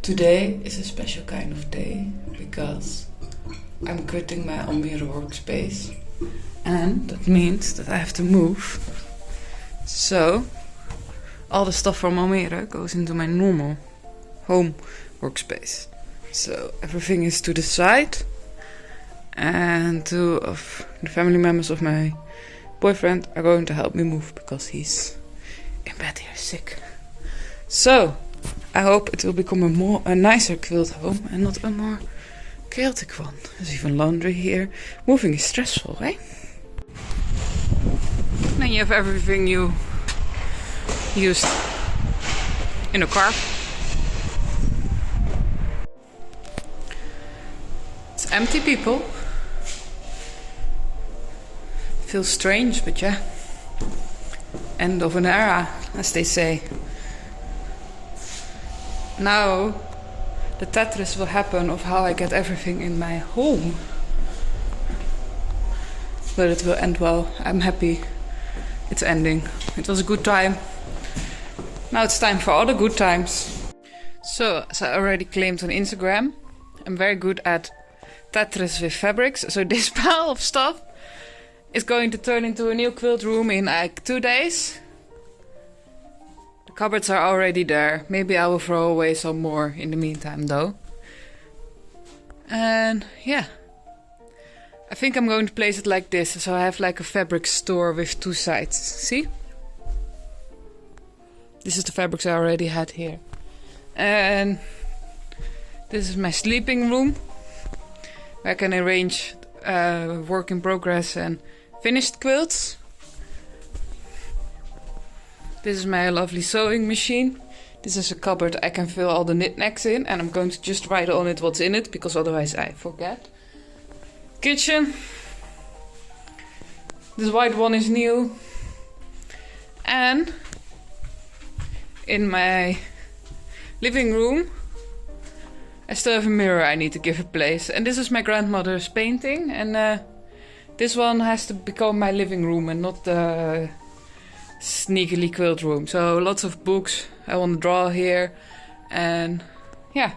Today is a special kind of day because I'm quitting my Almere workspace, and that means that I have to move. So all the stuff from Almere goes into my normal home workspace. So everything is to the side, and two of the family members of my boyfriend are going to help me move because he's in bed here sick. So I hope it will become a nicer quilt home and not a more chaotic one. There's even laundry here. Moving is stressful, right? Then you have everything you used in a car. It's empty, people. Feels strange, but yeah. End of an era, as they say. Now the Tetris will happen of how I get everything in my home. But it will end well. I'm happy it's ending. It was a good time. Now it's time for other good times. So, as I already claimed on Instagram, I'm very good at Tetris with fabrics. So this pile of stuff is going to turn into a new quilt room in like 2 days. Cupboards are already there. Maybe I will throw away some more in the meantime though. And yeah. I think I'm going to place it like this. So I have like a fabric store with 2 sides. See? This is the fabrics I already had here. And this is my sleeping room, where I can arrange work in progress and finished quilts. This is my lovely sewing machine. This is a cupboard I can fill all the knickknacks in, and I'm going to just write on it what's in it because otherwise I forget. Kitchen. This white one is new. And in my living room I still have a mirror I need to give a place. And this is my grandmother's painting, and this one has to become my living room and not the sneakily quilt room. So lots of books. I want to draw here, and yeah.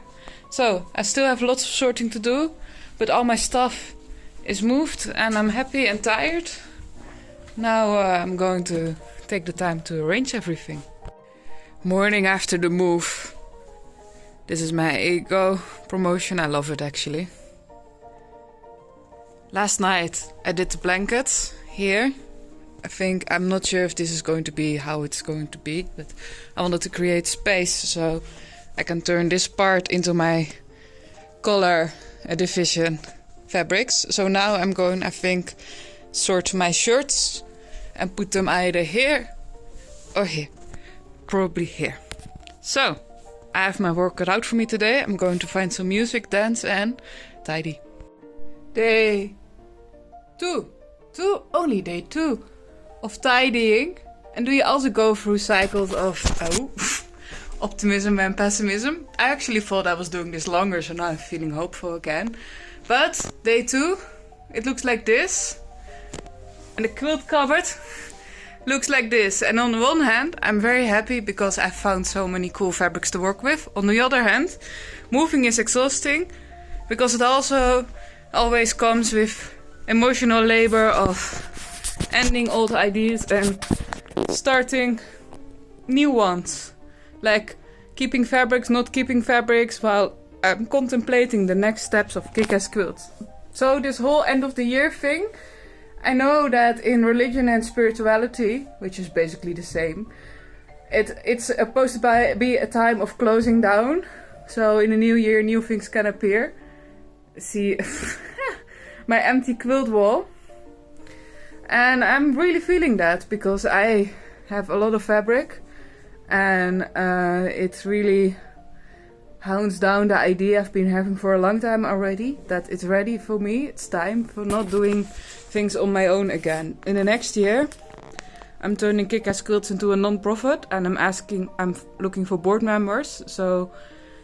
So I still have lots of sorting to do, but all my stuff is moved and I'm happy and tired. Now I'm going to take the time to arrange everything. Morning after the move. This is my ego promotion. I love it actually. Last night I did the blankets here. I'm not sure if this is going to be how it's going to be, but I wanted to create space so I can turn this part into my color division fabrics. So now I'm going, I think, sort my shirts and put them either here or here. Probably here. So I have my work cut out for me today. I'm going to find some music, dance and tidy. Day 2. Only day 2. Of tidying. And do you also go through cycles of optimism and pessimism? I actually thought I was doing this longer, so now I'm feeling hopeful again. But day 2, it looks like this. And the quilt cupboard looks like this. And on the one hand, I'm very happy because I found so many cool fabrics to work with. On the other hand, moving is exhausting because it also always comes with emotional labor of ending old ideas and starting new ones. Like keeping fabrics, not keeping fabrics, while I'm contemplating the next steps of kick-ass quilts. So this whole end of the year thing, I know that in religion and spirituality, which is basically the same, it's supposed to be a time of closing down. So in the new year, new things can appear. See my empty quilt wall. And I'm really feeling that because I have a lot of fabric, and it really hounds down the idea I've been having for a long time already, that it's ready for me. It's time for not doing things on my own again. In the next year, I'm turning Kick-Ass Quilts into a non-profit, and I'm looking for board members. So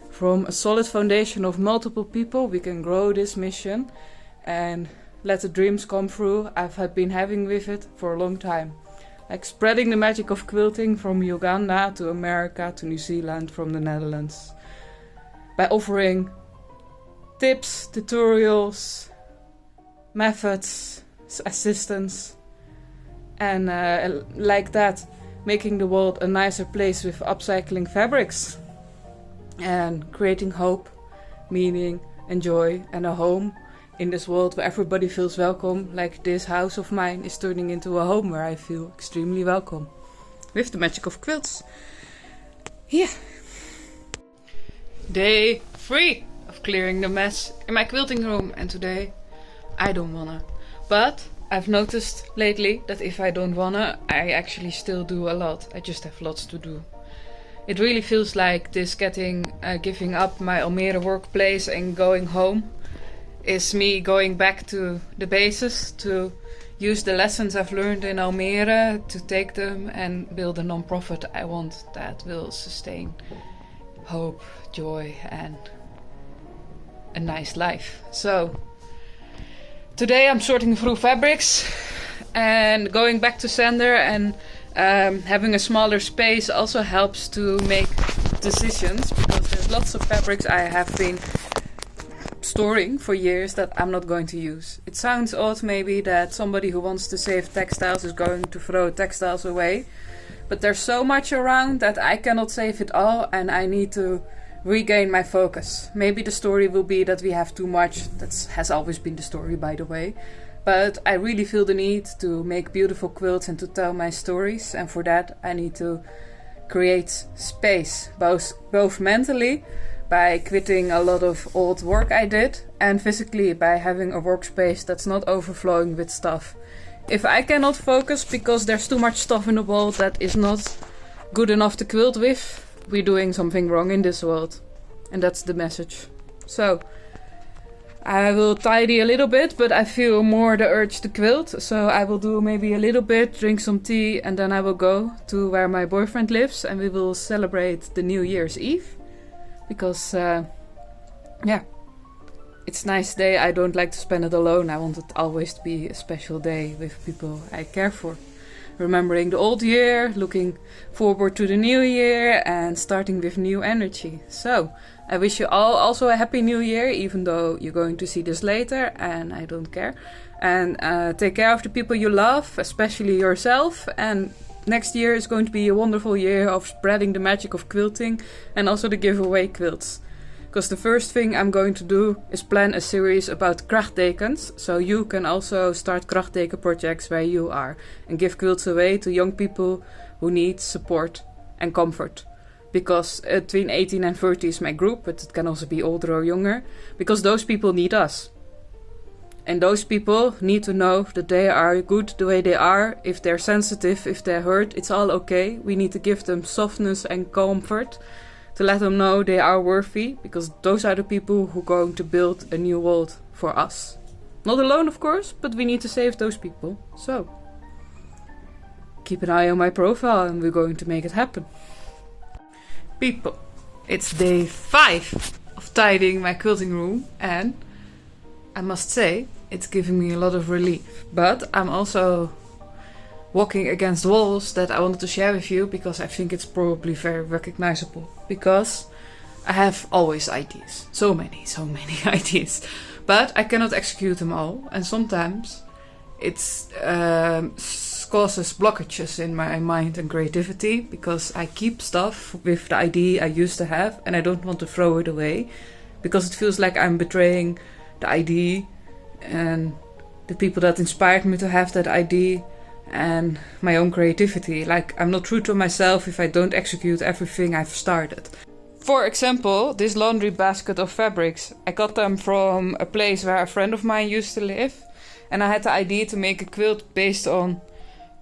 from a solid foundation of multiple people, we can grow this mission and let the dreams come through I've been having with it for a long time. Like spreading the magic of quilting from Uganda to America to New Zealand, from the Netherlands. by offering tips, tutorials, methods, assistance, and like that, making the world a nicer place with upcycling fabrics and creating hope, meaning and joy, and a home in this world where everybody feels welcome, like this house of mine is turning into a home where I feel extremely welcome with the magic of quilts. Yeah. Day 3 of clearing the mess in my quilting room, and today I don't wanna. But I've noticed lately that if I don't wanna, I actually still do a lot. I just have lots to do. It really feels like this giving up my Almere workplace and going home is me going back to the bases, to use the lessons I've learned in Almere, to take them and build a non-profit I want that will sustain hope, joy, and a nice life. So today I'm sorting through fabrics and going back to sender, and having a smaller space also helps to make decisions, because there's lots of fabrics I have been storing for years that I'm not going to use. It sounds odd maybe that somebody who wants to save textiles is going to throw textiles away, but there's so much around that I cannot save it all, and I need to regain my focus. Maybe the story will be that we have too much. That has always been the story, by the way. But I really feel the need to make beautiful quilts and to tell my stories, and for that I need to create space, both mentally by quitting a lot of old work I did, and physically by having a workspace that's not overflowing with stuff. If I cannot focus because there's too much stuff in the world that is not good enough to quilt with, we're doing something wrong in this world. And that's the message. So I will tidy a little bit, but I feel more the urge to quilt. So I will do maybe a little bit, drink some tea, and then I will go to where my boyfriend lives and we will celebrate the New Year's Eve. Because, yeah, it's a nice day. I don't like to spend it alone. I want it always to be a special day with people I care for. Remembering the old year, looking forward to the new year, and starting with new energy. So I wish you all also a happy new year, even though you're going to see this later, and I don't care. And take care of the people you love, especially yourself. And next year is going to be a wonderful year of spreading the magic of quilting, and also the giveaway quilts. Because the first thing I'm going to do is plan a series about krachttekens, so you can also start krachtteken projects where you are and give quilts away to young people who need support and comfort. Because between 18 and 30 is my group, but it can also be older or younger, because those people need us. And those people need to know that they are good the way they are. If they're sensitive, if they're hurt, it's all okay. We need to give them softness and comfort, to let them know they are worthy, because those are the people who are going to build a new world for us. Not alone, of course, but we need to save those people. So keep an eye on my profile and we're going to make it happen. People, it's day 5 of tidying my quilting room, and I must say it's giving me a lot of relief. But I'm also walking against walls that I wanted to share with you, because I think it's probably very recognizable. Because I have always ideas. So many ideas. But I cannot execute them all. And sometimes it causes blockages in my mind and creativity, because I keep stuff with the idea I used to have and I don't want to throw it away, because it feels like I'm betraying the idea and the people that inspired me to have that idea and my own creativity. Like, I'm not true to myself if I don't execute everything I've started. For example, this laundry basket of fabrics, I got them from a place where a friend of mine used to live, and I had the idea to make a quilt based on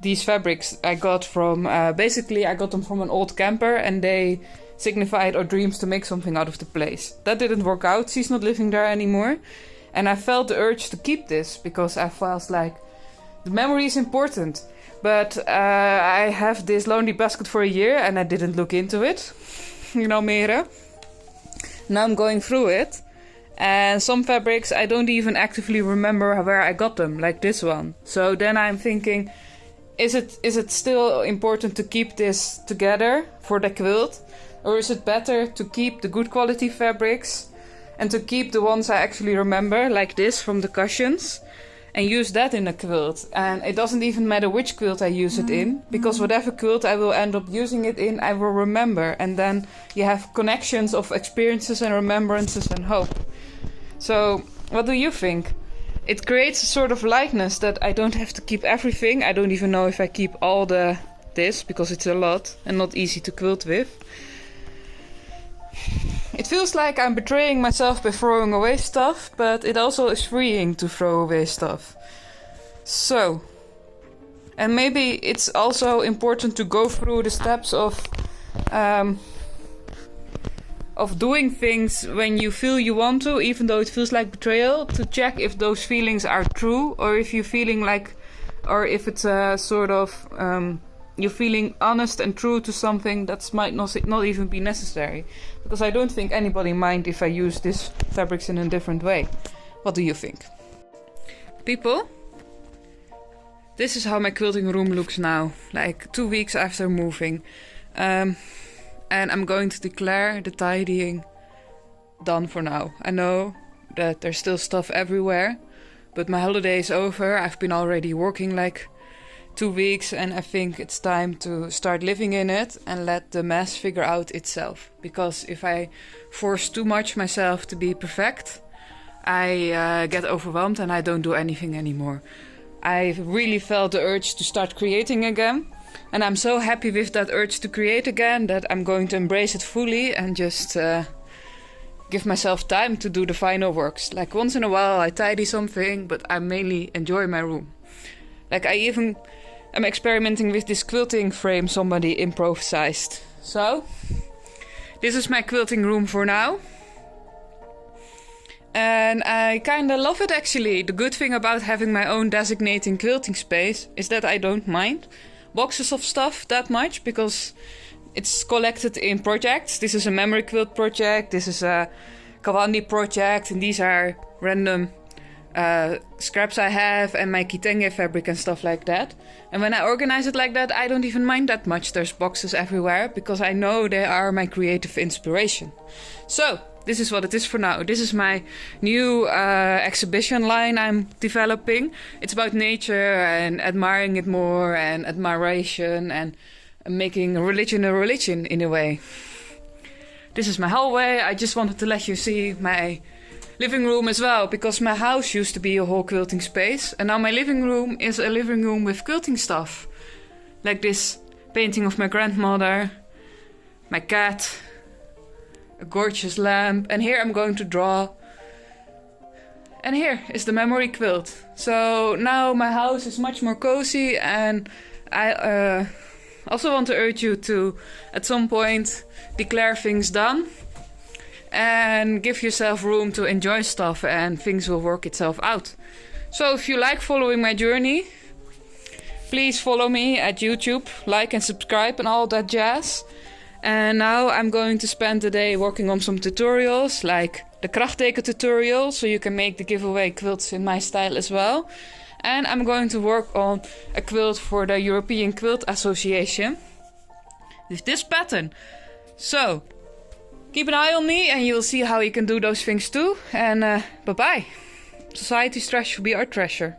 these fabrics I got from, basically I got them from an old camper, and they signified our dreams to make something out of the place. That didn't work out, she's not living there anymore, and I felt the urge to keep this, because I felt like the memory is important. But I have this laundry basket for a year and I didn't look into it, in Almere. Now I'm going through it, and some fabrics I don't even actively remember where I got them, like this one. So then I'm thinking, is it still important to keep this together for the quilt? Or is it better to keep the good quality fabrics and to keep the ones I actually remember, like this from the cushions, and use that in a quilt? And it doesn't even matter which quilt I use it in, because whatever quilt I will end up using it in, I will remember. And then you have connections of experiences and remembrances and hope. So, what do you think? It creates a sort of likeness that I don't have to keep everything. I don't even know if I keep all this, because it's a lot and not easy to quilt with. It feels like I'm betraying myself by throwing away stuff, but it also is freeing to throw away stuff. So, and maybe it's also important to go through the steps of doing things when you feel you want to, even though it feels like betrayal, to check if those feelings are true, or if you're feeling like, or if it's a sort of you're feeling honest and true to something that might not even be necessary. Because I don't think anybody mind if I use these fabrics in a different way. What do you think? People, this is how my quilting room looks now, like 2 weeks after moving. And I'm going to declare the tidying done for now. I know that there's still stuff everywhere, but my holiday is over. I've been already working like 2 weeks, and I think it's time to start living in it and let the mess figure out itself. Because if I force too much myself to be perfect, I get overwhelmed and I don't do anything anymore. I really felt the urge to start creating again, and I'm so happy with that urge to create again that I'm going to embrace it fully and just give myself time to do the final works. Like once in a while I tidy something, but I mainly enjoy my room. Like I even am experimenting with this quilting frame somebody improvised. So, this is my quilting room for now. And I kinda love it actually. The good thing about having my own designating quilting space is that I don't mind boxes of stuff that much, because it's collected in projects. This is a memory quilt project, this is a Kawandi project, and these are random scraps I have and my kitenge fabric and stuff like that. And when I organize it like that, I don't even mind that much there's boxes everywhere, because I know they are my creative inspiration. So, this is what it is for now. This is my new exhibition line I'm developing. It's about nature and admiring it more, and admiration, and making religion a religion in a way. This is my hallway. I just wanted to let you see my living room as well, because my house used to be a whole quilting space, and now my living room is a living room with quilting stuff. Like this painting of my grandmother, my cat, a gorgeous lamp, and here I'm going to draw. And here is the memory quilt. So now my house is much more cozy, and I also want to urge you to, at some point, declare things done and give yourself room to enjoy stuff, and things will work itself out. So if you like following my journey, please follow me at YouTube, like and subscribe and all that jazz. And now I'm going to spend the day working on some tutorials, like the krachtteken tutorial, so you can make the giveaway quilts in my style as well. And I'm going to work on a quilt for the European Quilt Association with this pattern. So, keep an eye on me and you will see how you can do those things too. And bye-bye. Society's trash should be our treasure.